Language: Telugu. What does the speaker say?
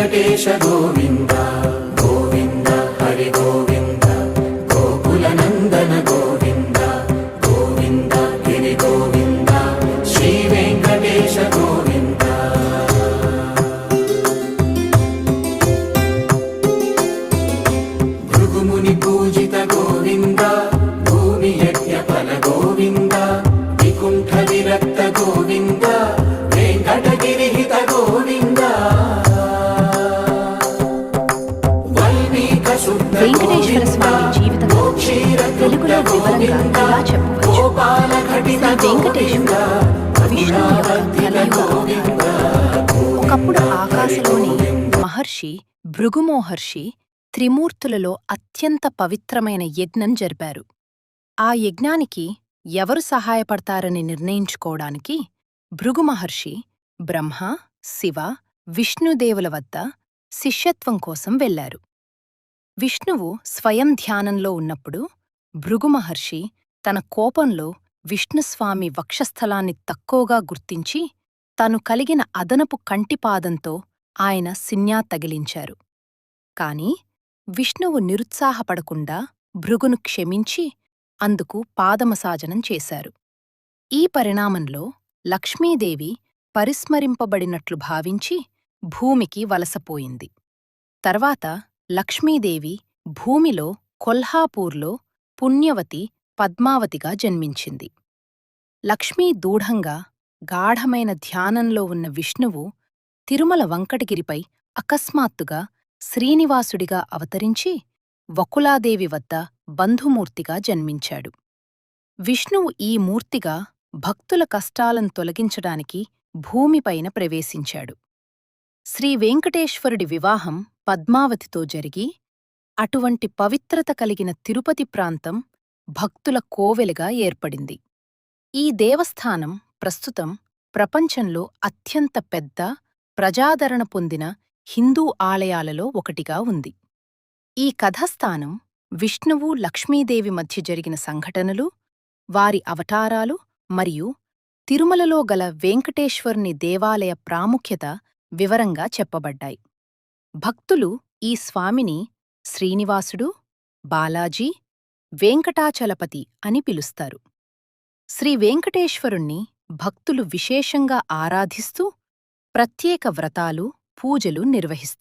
వెంకటేశ గోవింద గోవింద హరి గోవింద గోకుల నందన గోవింద గోవింద గిరి గోవింద శ్రీ వెంకటేశ గోవింద. భృగుముని పూజిత గోవింద భూమి యజ్ఞ ఫల గోవింద వికుంఠ విరక్త గోవింద వెంకటగిరిహిత గోవింద. వెంకటేశ్వర స్వామి జీవితం తెలుగులో వివరంగా ఇలా చెప్పవచ్చు. శ్రీ వెంకటేశ్వరుడు విష్ణువు యొక్క కలియుగ అవతారం. ఒకప్పుడు ఆకాశలోని మహర్షి భృగుమోహర్షి త్రిమూర్తులలో అత్యంత పవిత్రమైన యజ్ఞం జరిపారు. ఆ యజ్ఞానికి ఎవరు సహాయపడతారని నిర్ణయించుకోవడానికి భృగుమహర్షి బ్రహ్మ, శివ, విష్ణుదేవుల వద్ద శిష్యత్వం కోసం వెళ్లారు. విష్ణువు స్వయం ధ్యానంలో ఉన్నప్పుడు భృగుమహర్షి తన కోపంలో విష్ణుస్వామి వక్షస్థలాన్ని తక్కువగా గుర్తించి తను కలిగిన అదనపు కంటిపాదంతో ఆయన సిన్యా తగిలించారు. కాని విష్ణువు నిరుత్సాహపడకుండా భృగును క్షమించి అందుకు పాదమసాజనం చేశారు. ఈ పరిణామంలో లక్ష్మీదేవి పరిస్మరింపబడినట్లు భావించి భూమికి వలసపోయింది. తర్వాత లక్ష్మీదేవి భూమిలో కొల్హాపూర్లో పుణ్యవతి పద్మావతిగా జన్మించింది. లక్ష్మీ దూఢంగా గాఢమైన ధ్యానంలో ఉన్న విష్ణువు తిరుమల వెంకటగిరిపై అకస్మాత్తుగా శ్రీనివాసుడిగా అవతరించి వకులాదేవి వద్ద బంధుమూర్తిగా జన్మించాడు. విష్ణువు ఈ మూర్తిగా భక్తుల కష్టాలను తొలగించడానికి భూమిపైన ప్రవేశించాడు. శ్రీ వెంకటేశ్వరుడి వివాహం పద్మావతితో జరిగి అటువంటి పవిత్రత కలిగిన తిరుపతి ప్రాంతం భక్తుల కోవెలుగా ఏర్పడింది. ఈ దేవస్థానం ప్రస్తుతం ప్రపంచంలో అత్యంత పెద్ద, ప్రజాదరణ పొందిన హిందూ ఆలయాలలో ఒకటిగా ఉంది. ఈ కథాస్థానం విష్ణువు, లక్ష్మీదేవి మధ్య జరిగిన సంఘటనలు, వారి అవతారాలు మరియు తిరుమలలో గల వెంకటేశ్వరుని దేవాలయ ప్రాముఖ్యత వివరంగా చెప్పబడ్డాయి. భక్తులు ఈ స్వామిని శ్రీనివాసుడు, బాలాజీ, వెంకటాచలపతి అని పిలుస్తారు. శ్రీ వెంకటేశ్వరుణ్ణి భక్తులు విశేషంగా ఆరాధిస్తూ ప్రత్యేక వ్రతాలు, పూజలు నిర్వహిస్తారు.